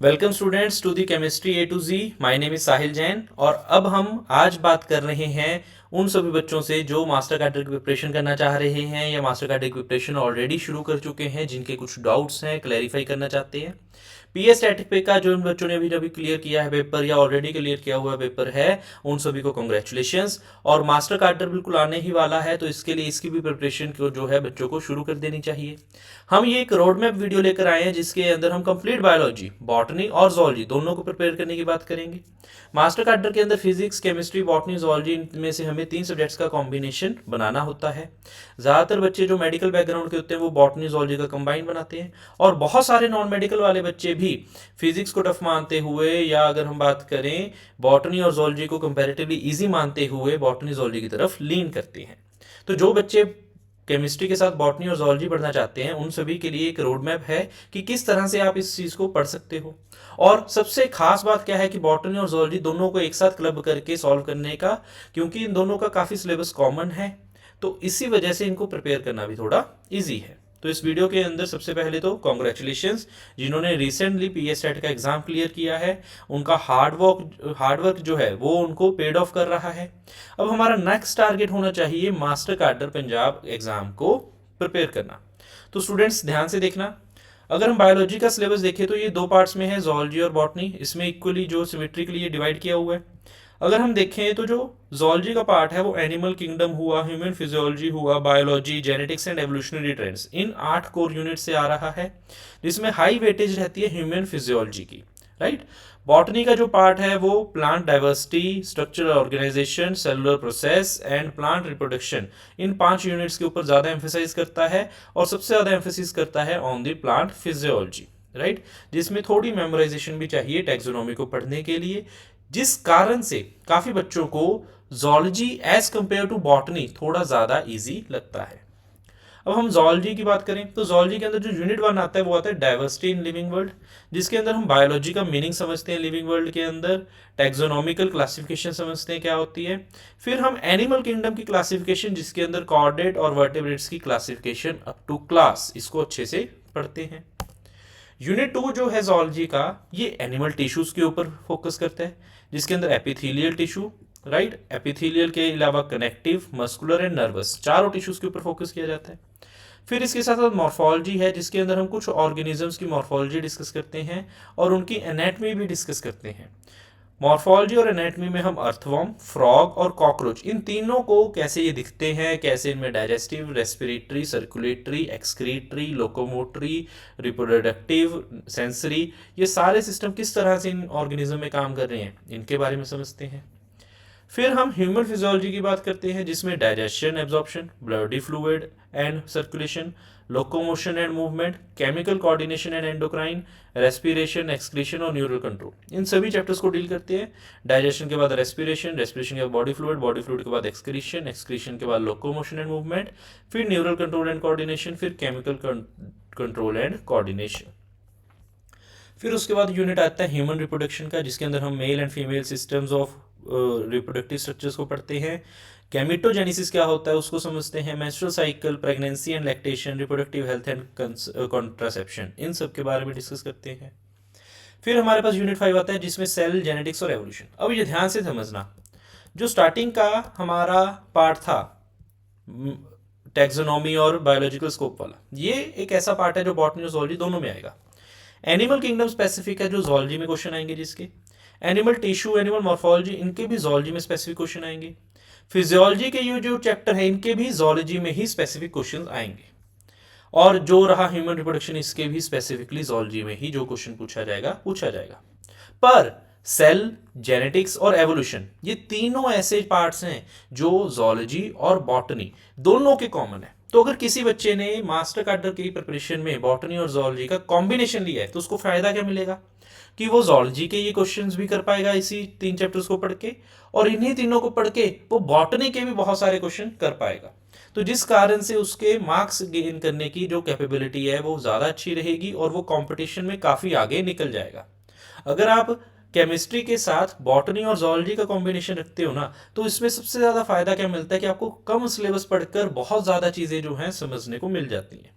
Welcome students to the chemistry A to Z. My name is Sahil Jain और अब हम आज बात कर रहे हैं उन सभी बच्चों से जो मास्टर कैडर की प्रिपरेशन करना चाह रहे हैं या मास्टर कैडर की प्रिपरेशन ऑलरेडी शुरू कर चुके हैं, जिनके कुछ डाउट्स हैं, क्लैरिफाई करना चाहते हैं। पीएस स्टैटिक पे का जो उन बच्चों ने अभी अभी क्लियर किया है पेपर या ऑलरेडी क्लियर किया हुआ पेपर है, उन सभी को कॉन्ग्रेचुलेशंस। और मास्टर कार्टर बिल्कुल आने ही वाला है, तो इसके लिए इसकी भी प्रिपरेशन को जो है बच्चों को शुरू कर देनी चाहिए। हम ये एक रोड मैप वीडियो लेकर आए हैं जिसके अंदर हम कंप्लीट बायोलॉजी, बॉटनी और जोलॉजी दोनों को प्रिपेयर करने की बात करेंगे। मास्टर कार्टर के अंदर फिजिक्स, केमिस्ट्री, बॉटनी, जोलॉजी, इनमें से हमें 3 सब्जेक्ट्स का कॉम्बिनेशन बनाना होता है। ज़्यादातर बच्चे जो मेडिकल बैकग्राउंड के होते हैं वो बॉटनी जोलॉजी का कंबाइन बनाते हैं, और बहुत सारे नॉन मेडिकल वाले बच्चे भी फिजिक्स को टफ मानते हुए, या अगर हम बात करें बॉटनी और जोलॉजी को कंपैरेटिवली इजी मानते हुए, बॉटनी जोलॉजी की तरफ लीन करते हैं। तो जो बच्चे केमिस्ट्री के साथ बॉटनी और जोलॉजी पढ़ना चाहते हैं, उन सभी के लिए एक रोड मैप है कि किस तरह से आप इस चीज़ को पढ़ सकते हो। और सबसे खास बात क्या है कि बॉटनी और जोलॉजी दोनों को एक साथ क्लब करके सॉल्व करने का, क्योंकि इन दोनों का काफ़ी सिलेबस कॉमन है, तो इसी वजह से इनको प्रिपेयर करना भी थोड़ा ईजी है। तो इस वीडियो के अंदर सबसे पहले तो कॉन्ग्रेचुलेशंस जिन्होंने रिसेंटली पीएस सेट का एग्जाम क्लियर किया है। उनका हार्डवर्क जो है वो उनको पेड ऑफ कर रहा है। अब हमारा नेक्स्ट टारगेट होना चाहिए मास्टर कार्टर पंजाब एग्जाम को प्रिपेयर करना। तो स्टूडेंट्स ध्यान से देखना, अगर हम बायोलॉजी का सिलेबस देखें तो ये 2 पार्ट्स में है, जोलॉजी और बॉटनी। इसमें इक्वली जो सिमेट्रिकली डिवाइड किया हुआ है। अगर हम देखें तो जो जोलॉजी का पार्ट है वो एनिमल किंगडम हुआ, ह्यूमन फिजियोलॉजी हुआ, biology, genetics and evolutionary trends, इन 8 कोर यूनिट से आ रहा है, जिसमें हाई वेटेज रहती है ह्यूमन फिजियोलॉजी की, राइट। बॉटनी का जो पार्ट है वो plant diversity, structural organisation, cellular process and plant reproduction, इन 5 यूनिट्स के ऊपर ज़्यादा एम्फेसाइज करता है, और सबसे ज़्यादा एम्फेसिस करता है on the plant physiology, right, जिसमें थोड़ी मेमोराइजेशन भी चाहिए टैक्सोनॉमी को पढ़ने के लिए, जिस कारण से काफ़ी बच्चों को zoology as compare to botany थोड़ा ज़्यादा इजी लगता है। अब हम जोलॉजी की बात करें तो जोलॉजी के अंदर जो यूनिट 1 आता है वो आता है डाइवर्सिटी इन लिविंग वर्ल्ड, जिसके अंदर हम बायोलॉजी का मीनिंग समझते हैं लिविंग वर्ल्ड के अंदर, टैक्सोनॉमिकल क्लासिफिकेशन समझते हैं क्या होती है, फिर हम एनिमल किंगडम की क्लासिफिकेशन जिसके अंदर कॉर्डेट और वर्टेब्रेट्स की क्लासिफिकेशन अप टू क्लास, इसको अच्छे से पढ़ते हैं। यूनिट 2 जो है जोलॉजी का, ये एनिमल टिश्यूज के ऊपर फोकस करता है, जिसके अंदर एपिथेलियल टिश्यू, राइट, एपिथेलियल के अलावा कनेक्टिव, मस्कुलर एंड नर्वस, चारों टिश्यूज के ऊपर फोकस किया जाता है। फिर इसके साथ साथ मॉर्फोलॉजी है, जिसके अंदर हम कुछ ऑर्गेनिजम्स की मॉर्फोलॉजी डिस्कस करते हैं और उनकी एनाटमी भी डिस्कस करते हैं। मॉर्फोलॉजी और एनाटमी में हम अर्थवर्म, फ्रॉग और कॉकरोच, इन तीनों को कैसे ये दिखते हैं, कैसे इनमें digestive, respiratory, circulatory, excretory, locomotory, reproductive, sensory, ये सारे सिस्टम किस तरह से इन ऑर्गेनिज्म में काम कर रहे हैं, इनके बारे में समझते हैं। फिर हम ह्यूमन फिजियोलॉजी की बात करते हैं, जिसमें digestion, absorption, bloody fluid and circulation, locomotion and movement, chemical coordination and endocrine, respiration, excretion और न्यूरल कंट्रोल, इन सभी चैप्टर्स को डील करते हैं। डाइजेशन के बाद रेस्पिरेशन, रेस्पिरेशन के बाद बॉडी फ्लूइड के बाद एक्सक्रीशन, एक्सक्रीशन के बाद लोकोमोशन एंड मूवमेंट, फिर न्यूरल कंट्रोल एंड कोऑर्डिनेशन, फिर केमिकल कंट्रोल एंड कोऑर्डिनेशन। फिर उसके बाद यूनिट आता है ह्यूमन रिप्रोडक्शन का, जिसके अंदर हम male and female systems of reproductive structures को पढ़ते हैं। गैमेटोजेनेसिस क्या होता है उसको समझते हैं, menstrual cycle, pregnancy and lactation, reproductive health and contraception, इन सब के बारे में डिस्कस करते हैं। फिर हमारे पास यूनिट 5 आता है, जिसमें सेल, जेनेटिक्स और एवोल्यूशन। अब ये ध्यान से समझना, जो स्टार्टिंग का हमारा पार्ट था टैक्सोनॉमी और बायोलॉजिकल स्कोप वाला, ये एक ऐसा पार्ट है जो बॉटनी और जोलॉजी दोनों में आएगा। एनिमल किंगडम स्पेसिफिक है, जो जोलॉजी में क्वेश्चन आएंगे, जिसके एनिमल टिश्यू, एनिमल मॉर्फोलॉजी, इनके भी जोलॉजी में स्पेसिफिक क्वेश्चन आएंगे। फिजियोलॉजी के ये जो चैप्टर है इनके भी जोलॉजी में ही स्पेसिफिक क्वेश्चन आएंगे, और जो रहा ह्यूमन रिप्रोडक्शन, इसके भी स्पेसिफिकली जोलॉजी में ही जो क्वेश्चन पूछा जाएगा। पर सेल, जेनेटिक्स और एवोल्यूशन, ये तीनों ऐसे पार्ट्स हैं जो जोलॉजी और बॉटनी दोनों के कॉमन है। तो अगर किसी बच्चे ने मास्टर कार्टर की प्रिपरेशन में बॉटनी और जोलॉजी का कॉम्बिनेशन लिया है, तो उसको फायदा क्या मिलेगा कि वो जोलॉजी के ये क्वेश्चंस भी कर पाएगा इसी 3 चैप्टर्स को पढ़ के, और इन्हीं तीनों को पढ़ के वो बॉटनी के भी बहुत सारे क्वेश्चन कर पाएगा। तो जिस कारण से उसके मार्क्स गेन करने की जो कैपेबिलिटी है वो ज़्यादा अच्छी रहेगी, और वो कंपटीशन में काफ़ी आगे निकल जाएगा। अगर आप केमिस्ट्री के साथ बॉटनी और जोलॉजी का कॉम्बिनेशन रखते हो ना, तो इसमें सबसे ज़्यादा फायदा क्या मिलता है कि आपको कम सिलेबस पढ़कर बहुत ज़्यादा चीज़ें जो हैं समझने को मिल जाती हैं।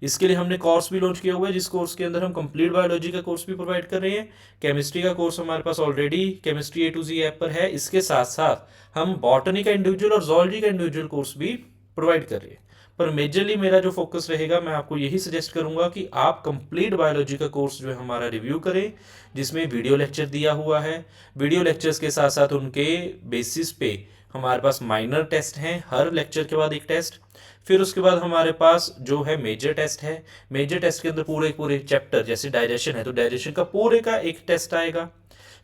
इसके लिए हमने कोर्स भी लॉन्च किया हुआ है, जिस कोर्स के अंदर हम कंप्लीट बायोलॉजी का कोर्स भी प्रोवाइड कर रहे हैं। केमिस्ट्री का कोर्स हमारे पास already chemistry A to Z app पर है। इसके साथ साथ हम बॉटनी का इंडिविजुअल और जूलॉजी का इंडिविजुअल कोर्स भी प्रोवाइड कर रहे हैं। पर मेजरली मेरा जो फोकस रहेगा, मैं आपको यही सजेस्ट करूंगा कि आप कंप्लीट बायोलॉजी का कोर्स जो है हमारा रिव्यू करें, जिसमें वीडियो लेक्चर दिया हुआ है। वीडियो लेक्चर्स के साथ साथ उनके बेसिस पे हमारे पास माइनर टेस्ट हैं, हर लेक्चर के बाद एक टेस्ट। फिर उसके बाद हमारे पास जो है मेजर टेस्ट है। मेजर टेस्ट के अंदर पूरे पूरे चैप्टर, जैसे डाइजेशन है तो डाइजेशन का पूरे का एक टेस्ट आएगा।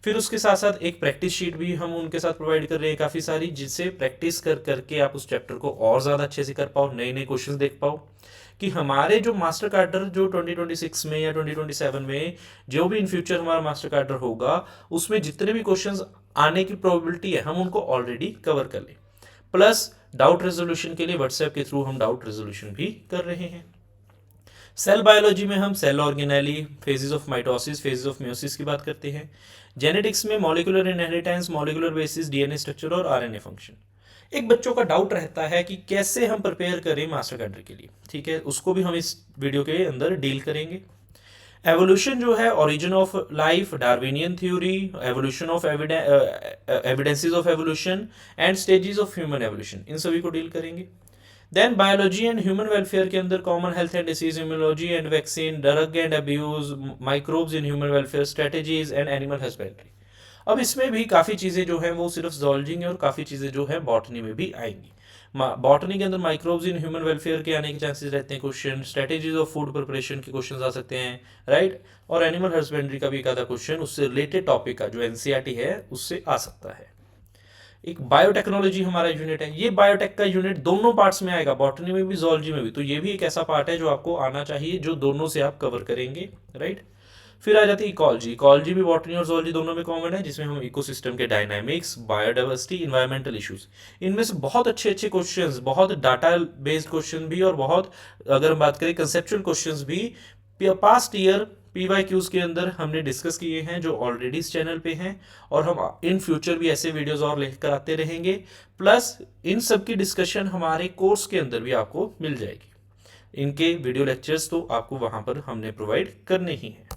फिर उसके साथ साथ एक प्रैक्टिस शीट भी हम उनके साथ प्रोवाइड कर रहे हैं काफ़ी सारी, जिससे प्रैक्टिस कर करके आप उस चैप्टर को और ज़्यादा अच्छे से कर पाओ, नए नए क्वेश्चंस देख पाओ। कि हमारे जो मास्टर कार्डर जो 2026 में या 2027 में जो भी इन फ्यूचर हमारा मास्टर कार्डर होगा, उसमें जितने भी क्वेश्चंस आने की प्रोबेबिलिटी है हम उनको ऑलरेडी कवर कर लें। प्लस डाउट रेजोल्यूशन के लिए व्हाट्सएप के थ्रू हम डाउट रेजोल्यूशन भी कर रहे हैं। सेल बायोलॉजी में हम cell organelle, phases of mitosis, phases of meiosis की बात करते हैं। जेनेटिक्स में molecular inheritance, molecular basis, DNA structure और आरएनए फंक्शन। एक बच्चों का डाउट रहता है कि कैसे हम प्रिपेयर करें मास्टर कैडर के लिए, ठीक है, उसको भी हम इस वीडियो के अंदर डील करेंगे। एवोल्यूशन जो है, origin of life, Darwinian theory, evolution of evidences of evolution and stages of human evolution, इन सभी को डील करेंगे। Then biology and human welfare के अंदर common health and disease, immunology and vaccine, drug and abuse, microbes in human welfare, strategies and animal husbandry. अब इसमें भी काफ़ी चीज़ें जो हैं वो सिर्फ ज़ूलॉजी में और काफ़ी चीज़ें जो है बॉटनी में भी आएंगी। बॉटनी के अंदर माइक्रोब्स इन ह्यूमन वेलफेयर के आने के चांसेस रहते हैं question, strategies of food preparation के क्वेश्चन आ सकते हैं, राइट, और एनिमल हस्बेंड्री का भी एक आधा क्वेश्चन उससे रिलेटेड टॉपिक का जो एनसीईआरटी है उससे आ सकता है। एक बायोटेक्नोलॉजी हमारा यूनिट है, ये बायोटेक का यूनिट दोनों पार्ट्स में आएगा, बॉटनी में भी ज़ूलॉजी में भी, तो ये भी एक ऐसा पार्ट है जो आपको आना चाहिए, जो दोनों से आप कवर करेंगे, राइट। फिर आ जाती है इकोलॉजी। इकोलॉजी भी बॉटनी और ज़ूलॉजी दोनों में कॉमन है, जिसमें हम इकोसिस्टम के डायनामिक्स, बायोडाइवर्सिटी, इन्वायरमेंटल इश्यूज, इनमें से बहुत अच्छे अच्छे क्वेश्चंस, बहुत डाटा बेस्ड क्वेश्चन भी और बहुत, अगर हम बात करें कंसेप्चुअल क्वेश्चंस भी पास्ट ईयर PYQs के अंदर हमने डिस्कस किए हैं, जो ऑलरेडी इस चैनल पे हैं, और हम इन फ्यूचर भी ऐसे वीडियोस और लेकर आते रहेंगे। प्लस इन सब की डिस्कशन हमारे कोर्स के अंदर भी आपको मिल जाएगी। इनके वीडियो लेक्चर्स तो आपको वहां पर हमने प्रोवाइड करने ही हैं।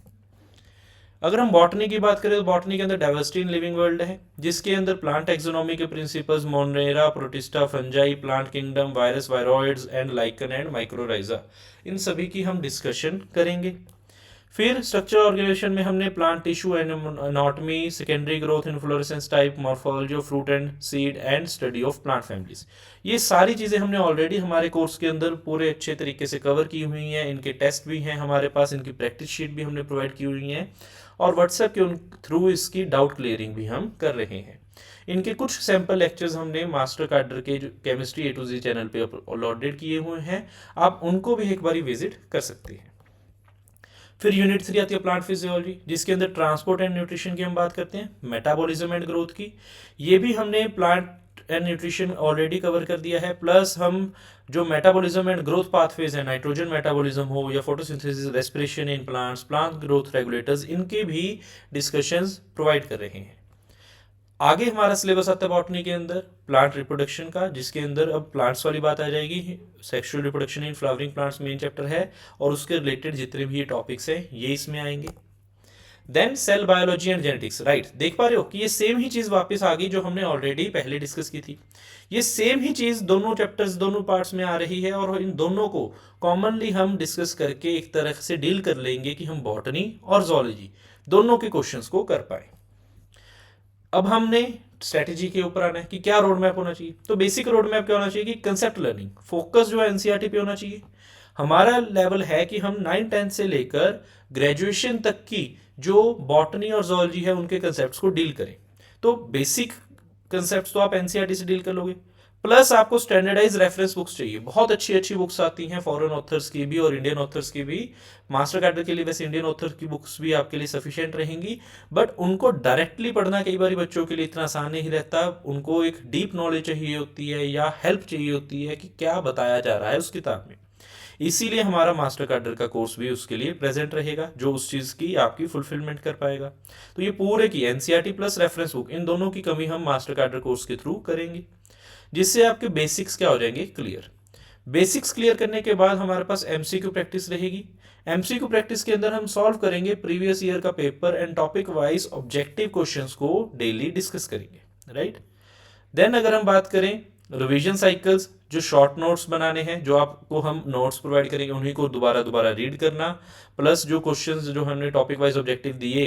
अगर हम बॉटनी की बात करें तो बॉटनी के अंदर डाइवर्सिटी इन लिविंग वर्ल्ड है, जिसके अंदर प्लांट एक्सोनॉमी के principles, monera, protista, fungi, plant kingdom, virus, viroids and lichen and mycorrhiza, इन सभी की हम डिस्कशन करेंगे। फिर स्ट्रक्चर ऑर्गेनाइजेशन में हमने plant tissue and anatomy, secondary growth, inflorescence type, morphology of fruit and seed and study of plant families, ये सारी चीज़ें हमने ऑलरेडी हमारे कोर्स के अंदर पूरे अच्छे तरीके से कवर की हुई हैं। इनके टेस्ट भी हैं हमारे पास, इनकी प्रैक्टिस शीट भी हमने प्रोवाइड की हुई है, और व्हाट्सएप के थ्रू इसकी डाउट क्लियरिंग भी हम कर रहे हैं। इनके कुछ सैम्पल लेक्चर्स हमने मास्टर कार्डर के जो chemistry A to Z channel पे अपलोडेड किए हुए हैं, आप उनको भी एक बारी विजिट कर सकते हैं। फिर यूनिट 3 आती है प्लांट फिजियोलॉजी, जिसके अंदर ट्रांसपोर्ट एंड न्यूट्रिशन की हम बात करते हैं, मेटाबॉलिज्म एंड ग्रोथ की, ये भी हमने plant and nutrition already cover कर दिया है। प्लस हम जो मेटाबॉलिज्म एंड ग्रोथ पाथवेज है, नाइट्रोजन मेटाबॉलिज्म हो या photosynthesis, respiration in plants, plant growth regulators, इनके भी डिस्कशंस प्रोवाइड कर रहे हैं। आगे हमारा सिलेबस आता है बॉटनी के अंदर प्लांट रिप्रोडक्शन का, जिसके अंदर अब प्लांट्स वाली बात आ जाएगी, sexual reproduction in flowering plants main chapter है, और उसके रिलेटेड जितने भी ये टॉपिक्स हैं ये इसमें आएंगे। Then cell biology and genetics, right, देख पा रहे हो कि ये सेम ही चीज़ वापस आ गई जो हमने ऑलरेडी पहले डिस्कस की थी। ये सेम ही चीज़ दोनों चैप्टर्स, दोनों पार्ट्स में आ रही है, और इन दोनों को कॉमनली हम डिस्कस करके एक तरह से डील कर लेंगे कि हम बॉटनी और ज़ूलॉजी दोनों के क्वेश्चंस को कर पाए। अब हमने स्ट्रेटेजी के ऊपर आना है कि क्या रोड मैप होना चाहिए। तो बेसिक रोड मैप क्या होना चाहिए कि कंसेप्ट लर्निंग, फोकस जो है एनसीईआरटी पे होना चाहिए। हमारा लेवल है कि हम 9-10 से लेकर ग्रेजुएशन तक की जो बॉटनी और ज़ूलॉजी है उनके कंसेप्ट्स को डील करें। तो बेसिक कंसेप्ट्स तो आप एनसीईआरटी से डील कर लोगे, प्लस आपको स्टैंडर्डाइज रेफरेंस बुक्स चाहिए। बहुत अच्छी अच्छी बुक्स आती हैं फॉरेन ऑथर्स की भी और इंडियन ऑथर्स की भी। मास्टर कार्डर के लिए वैसे इंडियन ऑथर की बुक्स भी आपके लिए सफिशिएंट रहेंगी, बट उनको डायरेक्टली पढ़ना कई बार बच्चों के लिए इतना आसान नहीं रहता। उनको एक डीप नॉलेज चाहिए होती है या हेल्प चाहिए होती है कि क्या बताया जा रहा है उस किताब में। इसीलिए हमारा मास्टर कार्डर का कोर्स भी उसके लिए प्रेजेंट रहेगा, जो उस चीज़ की आपकी फुलफिलमेंट कर पाएगा। तो ये पूरे की एनसीईआरटी प्लस रेफरेंस बुक, इन दोनों की कमी हम मास्टर कार्डर कोर्स के थ्रू करेंगे, जिससे आपके बेसिक्स क्या हो जाएंगे क्लियर। बेसिक्स क्लियर करने के बाद हमारे पास एमसीक्यू प्रैक्टिस रहेगी। एमसीक्यू प्रैक्टिस के अंदर हम सॉल्व करेंगे प्रीवियस ईयर का paper and topic wise objective questions को डेली डिस्कस करेंगे, राइट। देन अगर हम बात करें रिवीजन साइकिल्स, जो शॉर्ट नोट्स बनाने हैं, जो आपको हम नोट्स प्रोवाइड करेंगे उन्हीं को दोबारा दोबारा रीड करना, प्लस जो क्वेश्चंस जो हमने टॉपिक वाइज ऑब्जेक्टिव दिए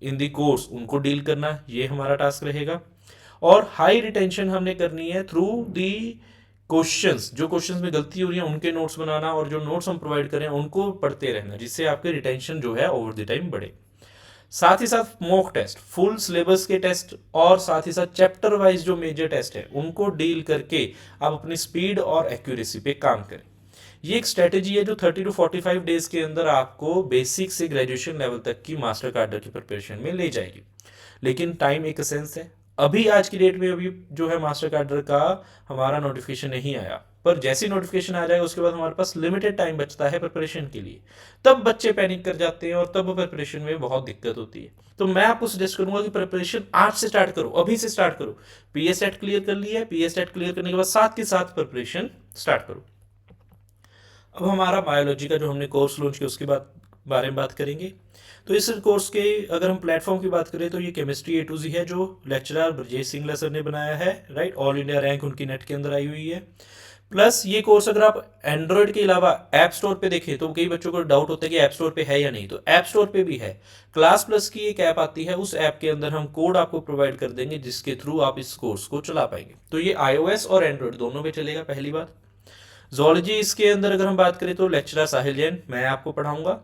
इन दी कोर्स उनको डील करना, ये हमारा टास्क रहेगा। और हाई रिटेंशन हमने करनी है थ्रू दी क्वेश्चंस, जो क्वेश्चंस में गलती हो रही है उनके नोट्स बनाना, और जो नोट्स हम प्रोवाइड करें उनको पढ़ते रहना, जिससे आपके रिटेंशन जो है ओवर द टाइम बढ़े। साथ ही साथ मॉक टेस्ट, फुल सिलेबस के टेस्ट और साथ ही साथ चैप्टर वाइज जो मेजर टेस्ट है उनको डील करके आप अपनी स्पीड और एक्यूरेसी पे काम करें। ये एक स्ट्रेटेजी है जो 30 to 45 डेज के अंदर आपको बेसिक से ग्रेजुएशन लेवल तक की मास्टर कार्डर की प्रिपरेशन में ले जाएगी। लेकिन टाइम एक एसेंस है। अभी आज की डेट में अभी जो है मास्टर कार्डर का हमारा नोटिफिकेशन नहीं आया, पर जैसे नोटिफिकेशन आ जाएगा उसके बाद हमारे पास लिमिटेड टाइम बचता है प्रिपरेशन के लिए। तब बच्चे पैनिक कर जाते हैं और तब प्रिपरेशन में बहुत दिक्कत होती है। तो मैं आपको सजेस्ट करूंगा कि प्रिपरेशन आज से स्टार्ट करो, अभी से स्टार्ट करो। पीएससेट क्लियर कर लिया है, पीएससेट क्लियर करने के बाद साथ के साथ प्रिपरेशन स्टार्ट करो। अब हमारा बायोलॉजी का जो हमने कोर्स लॉन्च किया उसके बारे में बात करेंगे। तो इस कोर्स के अगर हम प्लेटफॉर्म की बात करें तो ये केमिस्ट्री ए टू जी है, जो लेक्चरर ब्रजेश सिंगला सर ने बनाया है, राइट। ऑल इंडिया रैंक उनकी नेट के अंदर आई हुई है। प्लस ये कोर्स अगर आप एंड्रॉयड के अलावा ऐप स्टोर पे देखें तो कई बच्चों को डाउट होता है कि ऐप स्टोर पे है या नहीं, तो ऐप स्टोर पे भी है। क्लास प्लस की एक ऐप आती है, उस ऐप के अंदर हम कोड आपको प्रोवाइड कर देंगे जिसके थ्रू आप इस कोर्स को चला पाएंगे। तो ये iOS और एंड्रॉयड दोनों पे चलेगा। पहली बात, जोलॉजी इसके अंदर अगर हम बात करें तो लेक्चरर साहिल जैन, मैं आपको पढ़ाऊंगा।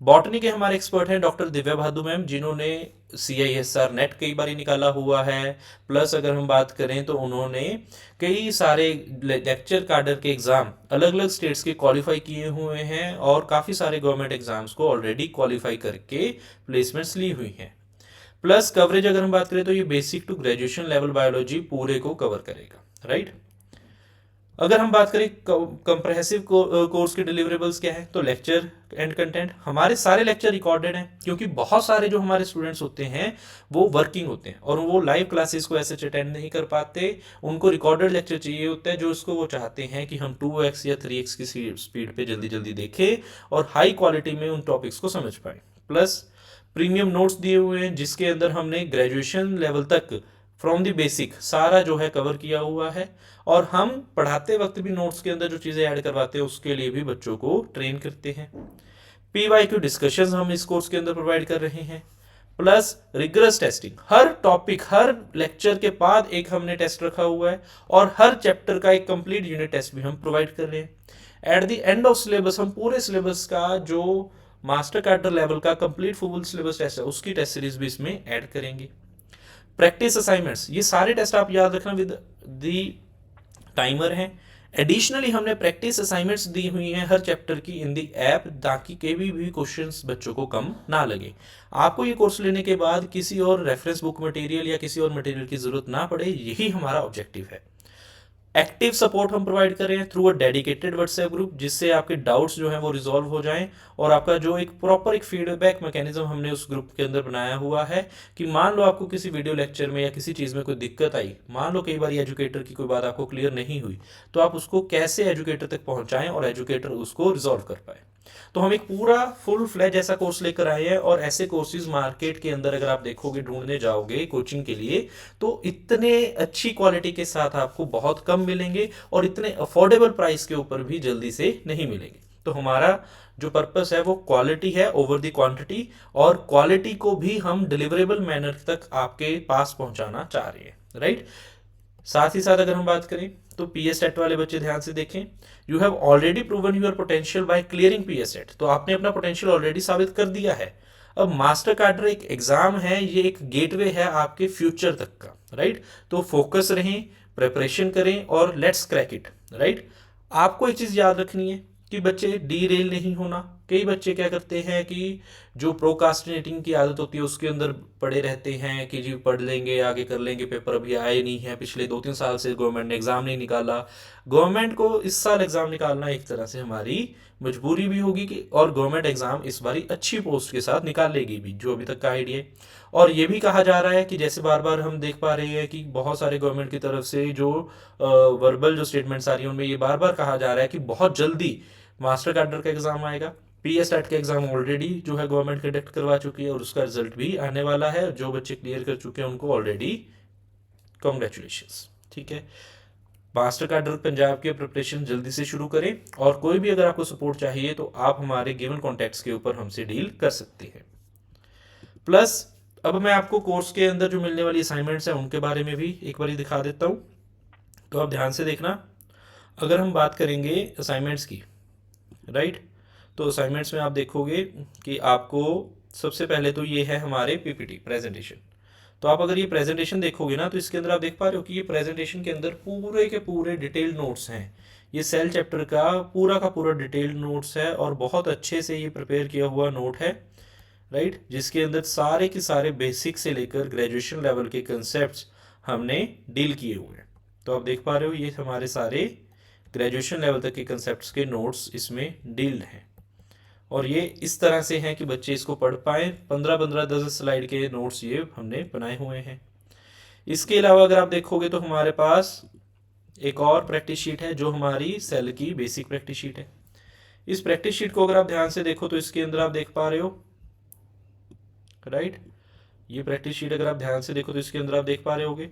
बॉटनी के हमारे एक्सपर्ट हैं डॉक्टर दिव्या बहादुर मैम, जिन्होंने CISR नेट कई बार निकाला हुआ है। प्लस अगर हम बात करें तो उन्होंने कई सारे लेक्चर कार्डर के एग्जाम अलग अलग स्टेट्स के क्वालिफाई किए हुए हैं और काफ़ी सारे गवर्नमेंट एग्जाम्स को ऑलरेडी क्वालिफाई करके प्लेसमेंट्स ली हुई हैं। प्लस कवरेज अगर हम बात करें तो ये basic to graduation level biology पूरे को कवर करेगा, राइट। अगर हम बात करें कंप्रेहेंसिव कोर्स के डिलीवरेबल्स क्या है, तो लेक्चर एंड कंटेंट, हमारे सारे लेक्चर रिकॉर्डेड हैं क्योंकि बहुत सारे जो हमारे स्टूडेंट्स होते हैं वो वर्किंग होते हैं और वो लाइव क्लासेस को ऐसे अटेंड नहीं कर पाते। उनको रिकॉर्डेड लेक्चर चाहिए होता है जो उसको वो चाहते हैं कि हम 2x या 3x की स्पीड पे जल्दी जल्दी देखें और हाई क्वालिटी में उन टॉपिक्स को समझ पाए। प्लस प्रीमियम नोट्स दिए हुए हैं जिसके अंदर हमने ग्रेजुएशन लेवल तक फ्रॉम द बेसिक सारा जो है कवर किया हुआ है, और हम पढ़ाते वक्त भी नोट्स के अंदर जो चीज़ें ऐड करवाते हैं उसके लिए भी बच्चों को ट्रेन करते हैं। PYQ डिस्कशंस हम इस कोर्स के अंदर प्रोवाइड कर रहे हैं। प्लस रिगरस टेस्टिंग, हर टॉपिक हर लेक्चर के बाद एक हमने टेस्ट रखा हुआ है और हर चैप्टर का एक कंप्लीट यूनिट टेस्ट भी हम प्रोवाइड कर रहे हैं। At the end of syllabus हम पूरे सिलेबस का जो मास्टर कार्डर लेवल का कंप्लीट फुल सिलेबस टेस्ट है उसकी टेस्ट सीरीज भी इसमें ऐड करेंगे। प्रैक्टिस असाइनमेंट्स, ये सारे टेस्ट आप याद रखना विद दी टाइमर हैं। एडिशनली हमने प्रैक्टिस असाइनमेंट्स दी हुई हैं हर चैप्टर की इन दी ऐप, ताकि कभी भी क्वेश्चंस बच्चों को कम ना लगे। आपको ये कोर्स लेने के बाद किसी और रेफरेंस बुक मटेरियल या किसी और मटेरियल की जरूरत ना पड़े, यही हमारा ऑब्जेक्टिव है। एक्टिव सपोर्ट हम प्रोवाइड कर रहे हैं through a dedicated WhatsApp group, जिससे आपके डाउट्स जो हैं वो रिजॉल्व हो जाएं और आपका जो एक प्रॉपर एक फीडबैक मैकेनिज्म हमने उस ग्रुप के अंदर बनाया हुआ है कि मान लो आपको किसी वीडियो लेक्चर में या किसी चीज़ में कोई दिक्कत आई, मान लो कई बार एजुकेटर की कोई बात आपको क्लियर नहीं हुई, तो आप उसको कैसे एजुकेटर तक पहुंचाएं और एजुकेटर उसको रिजॉल्व कर पाए। तो हम एक पूरा फुल फ्लैज ऐसा कोर्स लेकर आए हैं, और ऐसे कोर्सेज मार्केट के अंदर अगर आप देखोगे ढूंढने जाओगे कोचिंग के लिए तो इतने अच्छी क्वालिटी के साथ आपको बहुत कम मिलेंगे और इतने अफोर्डेबल प्राइस के ऊपर भी जल्दी से नहीं मिलेंगे। तो हमारा जो पर्पस है वो क्वालिटी है ओवर द क्वांटिटी, और क्वालिटी को भी हम डिलीवरेबल मैनर तक आपके पास पहुंचाना चाह रहे हैं, राइट। साथ ही साथ अगर हम बात करें तो PSSET वाले बच्चे ध्यान से देखें, you have already proven your potential by clearing PSSET, तो आपने अपना पोटेंशियल ऑलरेडी साबित कर दिया है। अब मास्टर कार्डर एक एग्जाम है, ये एक गेटवे है आपके फ्यूचर तक का, राइट। तो फोकस रहें, प्रिपरेशन करें और लेट्स क्रैक इट, राइट। आपको एक चीज याद रखनी है कि बच्चे डी रेल नहीं होना, कई बच्चे क्या करते हैं कि जो प्रोकास्टिनेटिंग की आदत होती है उसके अंदर पड़े रहते हैं कि जी पढ़ लेंगे, आगे कर लेंगे, पेपर अभी आए नहीं है, पिछले 2-3 साल से गवर्नमेंट ने एग्ज़ाम नहीं निकाला। गवर्नमेंट को इस साल एग्ज़ाम निकालना एक तरह से हमारी मजबूरी भी होगी कि, और गवर्नमेंट एग्ज़ाम इस बारी अच्छी पोस्ट के साथ निकालेगी भी, जो अभी तक का आइडिया है। और ये भी कहा जा रहा है कि जैसे बार बार हम देख पा रहे हैं कि बहुत सारे गवर्नमेंट की तरफ से जो वर्बल जो स्टेटमेंट्स आ रही हैं उनमें ये बार बार कहा जा रहा है कि बहुत जल्दी मास्टर कैडर का एग्ज़ाम आएगा। पीएस टेट का एग्ज़ाम ऑलरेडी जो है गवर्नमेंट कंडक्ट करवा चुकी है और उसका रिजल्ट भी आने वाला है। जो बच्चे क्लियर कर चुके हैं उनको ऑलरेडी कॉन्ग्रेचुलेशंस। ठीक है, मास्टर कैडर पंजाब के प्रिपरेशन जल्दी से शुरू करें, और कोई भी अगर आपको सपोर्ट चाहिए तो आप हमारे गिवन कॉन्टैक्ट्स के ऊपर हमसे डील कर सकते हैं। प्लस अब मैं आपको कोर्स के अंदर जो मिलने वाली असाइनमेंट्स हैं उनके बारे में भी एक बार दिखा देता हूँ, तो आप ध्यान से देखना। अगर हम बात करेंगे असाइनमेंट्स की, राइट, तो असाइनमेंट्स में आप देखोगे कि आपको सबसे पहले तो ये है हमारे पीपीटी प्रेजेंटेशन। तो आप अगर ये प्रेजेंटेशन देखोगे ना तो इसके अंदर आप देख पा रहे हो कि ये प्रेजेंटेशन के अंदर पूरे के पूरे डिटेल्ड नोट्स हैं। ये सेल चैप्टर का पूरा डिटेल्ड नोट्स है और बहुत अच्छे से ये प्रिपेयर किया हुआ नोट है, राइट, जिसके अंदर सारे के सारे बेसिक से लेकर ग्रेजुएशन लेवल के कंसेप्ट्स हमने डील किए हुए हैं। तो आप देख पा रहे हो ये हमारे सारे ग्रेजुएशन लेवल तक के कंसेप्ट्स के नोट्स इसमें डील्ड हैं, और ये इस तरह से हैं कि बच्चे इसको पढ़ पाएँ। 15-15, 10 स्लाइड के नोट्स ये हमने बनाए हुए हैं। इसके अलावा अगर आप देखोगे तो हमारे पास एक और प्रैक्टिस शीट है जो हमारी सेल की बेसिक प्रैक्टिस शीट है। इस प्रैक्टिस शीट को अगर आप ध्यान से देखो तो इसके अंदर आप देख पा रहे हो, राइट, ये प्रैक्टिस शीट अगर आप ध्यान से देखो तो इसके अंदर आप देख पा रहे होगे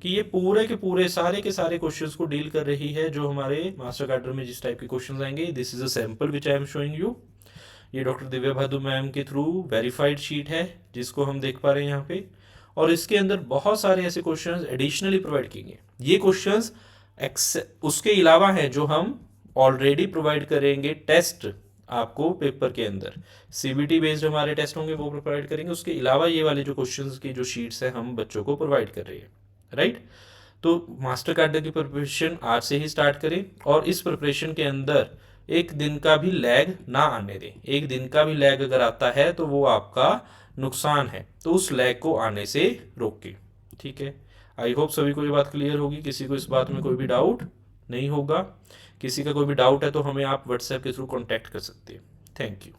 कि ये पूरे के पूरे सारे के सारे क्वेश्चंस को डील कर रही है जो हमारे मास्टर कैडर में जिस टाइप के क्वेश्चंस आएंगे। This is a sample which I am showing you. ये डॉक्टर दिव्या भादु मैम के थ्रू वेरीफाइड शीट है जिसको हम देख पा रहे हैं यहाँ पे, और इसके अंदर बहुत सारे ऐसे क्वेश्चंस एडिशनली प्रोवाइड किए। ये क्वेश्चंस उसके अलावा हैं जो हम ऑलरेडी प्रोवाइड करेंगे टेस्ट आपको पेपर के अंदर, सीबीटी बेस्ड हमारे टेस्ट होंगे वो प्रोवाइड करेंगे। उसके अलावा ये वाले जो क्वेश्चंस की जो शीट्स हैं हम बच्चों को प्रोवाइड कर रहे हैं, राइट। तो मास्टर कैडर की प्रिपरेशन आज से ही स्टार्ट करें, और इस प्रिपरेशन के अंदर एक दिन का भी लैग ना आने दें। एक दिन का भी लैग अगर आता है तो वो आपका नुकसान है, तो उस लैग को आने से रोकें। ठीक है, आई होप सभी को ये बात क्लियर होगी, किसी को इस बात में कोई भी डाउट नहीं होगा। किसी का कोई भी डाउट है तो हमें आप व्हाट्सएप के थ्रू कॉन्टैक्ट कर सकते हैं। Thank you.